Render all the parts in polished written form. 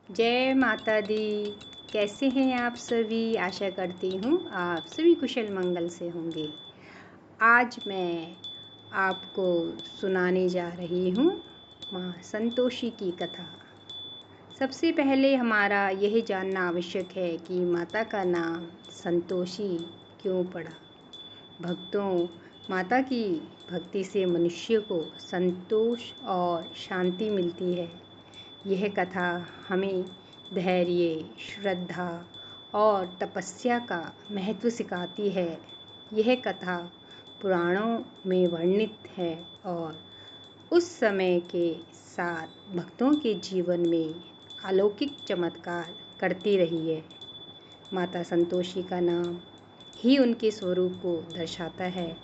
जय माता दी। कैसे हैं आप सभी? आशा करती हूँ आप सभी कुशल मंगल से होंगे। आज मैं आपको सुनाने जा रही हूँ माँ संतोषी की कथा। सबसे पहले हमारा यह जानना आवश्यक है कि माता का नाम संतोषी क्यों पड़ा। भक्तों, माता की भक्ति से मनुष्य को संतोष और शांति मिलती है। यह कथा हमें धैर्य, श्रद्धा और तपस्या का महत्व सिखाती है। यह कथा पुराणों में वर्णित है और उस समय के साथ भक्तों के जीवन में अलौकिक चमत्कार करती रही है। माता संतोषी का नाम ही उनके स्वरूप को दर्शाता है,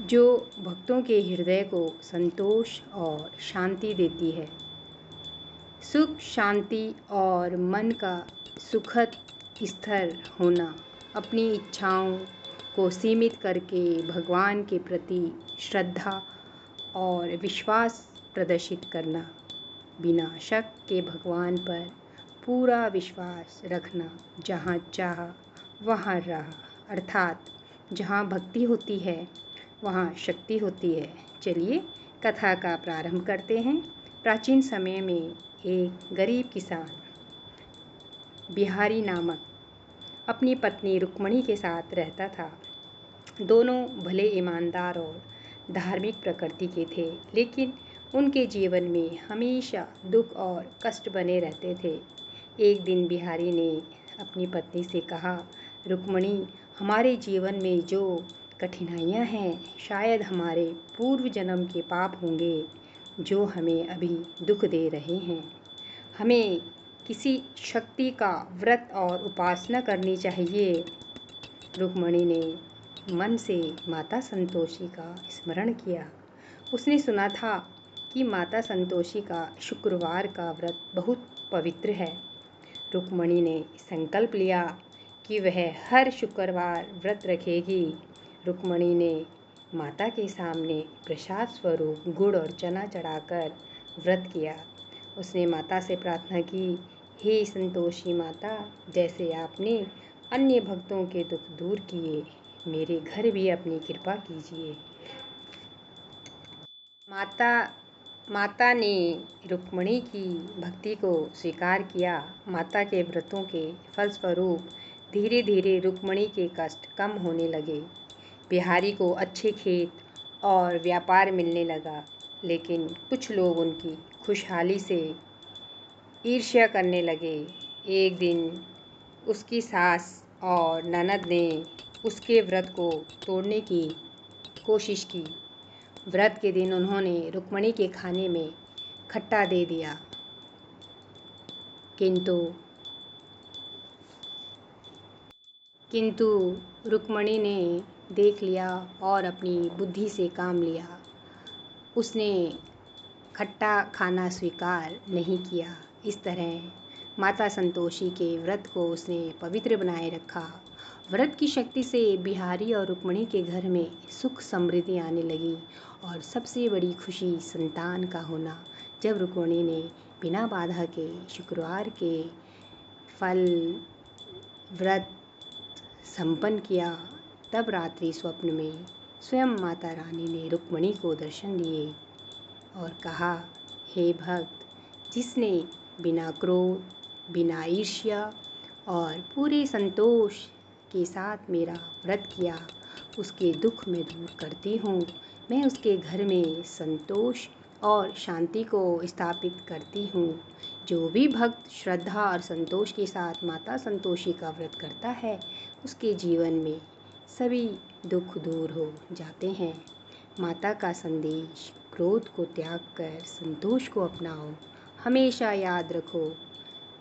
जो भक्तों के हृदय को संतोष और शांति देती है। सुख, शांति और मन का सुखद स्थिर होना, अपनी इच्छाओं को सीमित करके भगवान के प्रति श्रद्धा और विश्वास प्रदर्शित करना, बिना शक के भगवान पर पूरा विश्वास रखना, जहाँ चाह वहाँ राह, अर्थात जहाँ भक्ति होती है वहाँ शक्ति होती है। चलिए कथा का प्रारंभ करते हैं। प्राचीन समय में एक गरीब किसान बिहारी नामक अपनी पत्नी रुक्मणी के साथ रहता था। दोनों भले ईमानदार और धार्मिक प्रकृति के थे, लेकिन उनके जीवन में हमेशा दुख और कष्ट बने रहते थे। एक दिन बिहारी ने अपनी पत्नी से कहा, रुक्मणी, हमारे जीवन में जो कठिनाइयाँ हैं, शायद हमारे पूर्व जन्म के पाप होंगे जो हमें अभी दुख दे रहे हैं। हमें किसी शक्ति का व्रत और उपासना करनी चाहिए। रुक्मणी ने मन से माता संतोषी का स्मरण किया। उसने सुना था कि माता संतोषी का शुक्रवार का व्रत बहुत पवित्र है। रुक्मणी ने संकल्प लिया कि वह हर शुक्रवार व्रत रखेगी। रुक्मणी ने माता के सामने प्रसाद स्वरूप गुड़ और चना चढ़ाकर व्रत किया। उसने माता से प्रार्थना की, हे संतोषी माता, जैसे आपने अन्य भक्तों के दुख दूर किए, मेरे घर भी अपनी कृपा कीजिए। माता ने रुक्मणी की भक्ति को स्वीकार किया। माता के व्रतों के फलस्वरूप धीरे धीरे रुक्मणी के कष्ट कम होने लगे। बिहारी को अच्छे खेत और व्यापार मिलने लगा, लेकिन कुछ लोग उनकी खुशहाली से ईर्ष्या करने लगे। एक दिन उसकी सास और ननद ने उसके व्रत को तोड़ने की कोशिश की। व्रत के दिन उन्होंने रुक्मणी के खाने में खट्टा दे दिया, किंतु रुक्मणी ने देख लिया और अपनी बुद्धि से काम लिया। उसने खट्टा खाना स्वीकार नहीं किया। इस तरह माता संतोषी के व्रत को उसने पवित्र बनाए रखा। व्रत की शक्ति से बिहारी और रुक्मणी के घर में सुख समृद्धि आने लगी और सबसे बड़ी खुशी संतान का होना। जब रुक्मणी ने बिना बाधा के शुक्रवार के फल व्रत संपन्न किया, तब रात्रि स्वप्न में स्वयं माता रानी ने रुक्मणी को दर्शन दिए और कहा, हे भक्त, जिसने बिना क्रोध, बिना ईर्ष्या और पूरे संतोष के साथ मेरा व्रत किया, उसके दुख मैं दूर करती हूँ। मैं उसके घर में संतोष और शांति को स्थापित करती हूँ। जो भी भक्त श्रद्धा और संतोष के साथ माता संतोषी का व्रत करता है, उसके जीवन में सभी दुख दूर हो जाते हैं। माता का संदेश, क्रोध को त्याग कर संतोष को अपनाओ। हमेशा याद रखो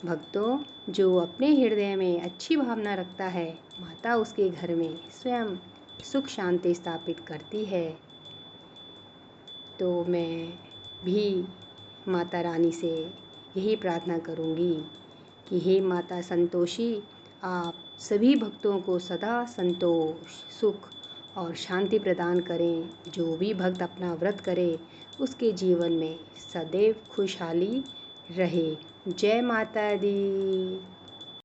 भक्तों, जो अपने हृदय में अच्छी भावना रखता है, माता उसके घर में स्वयं सुख शांति स्थापित करती है। तो मैं भी माता रानी से यही प्रार्थना करूँगी कि हे माता संतोषी, आप सभी भक्तों को सदा संतोष, सुख और शांति प्रदान करें। जो भी भक्त अपना व्रत करे, उसके जीवन में सदैव खुशहाली रहे। जय माता दी।